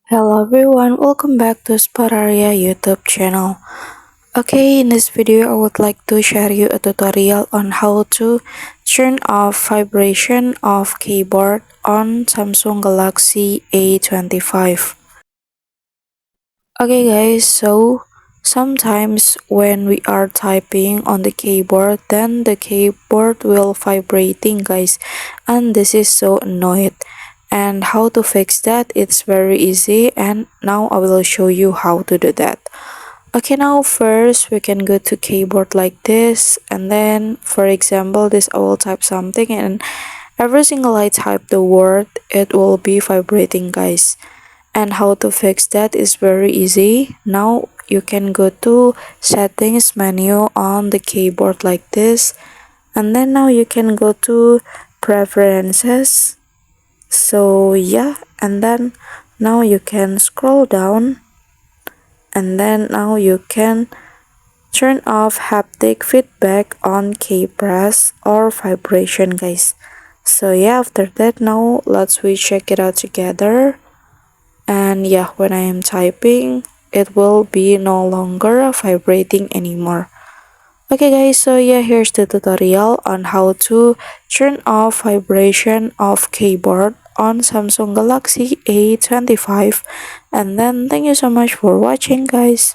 Hello everyone, welcome back to Sporaria YouTube channel. Okay, in this video I would like to share you a tutorial on how to turn off vibration of keyboard on Samsung Galaxy A25. Okay guys, so sometimes when we are typing on the keyboard, then the keyboard will vibrating guys, and this is so annoying. And how to fix that? It's very easy, and now I will show you how to do that. Okay, now first we can go to keyboard like this, and then for example this I will type something, and every single I type the word it will be vibrating guys. And how to fix that is very easy. Now you can go to settings menu on the keyboard like this, and then now you can go to preferences. So yeah, and then now you can scroll down, and then now you can turn off haptic feedback on key press or vibration guys. So yeah, after that now we check it out together. And yeah, when I am typing it will be no longer vibrating anymore. Okay guys, so yeah, here's the tutorial on how to turn off vibration of keyboard on Samsung Galaxy A25. And then thank you so much for watching guys.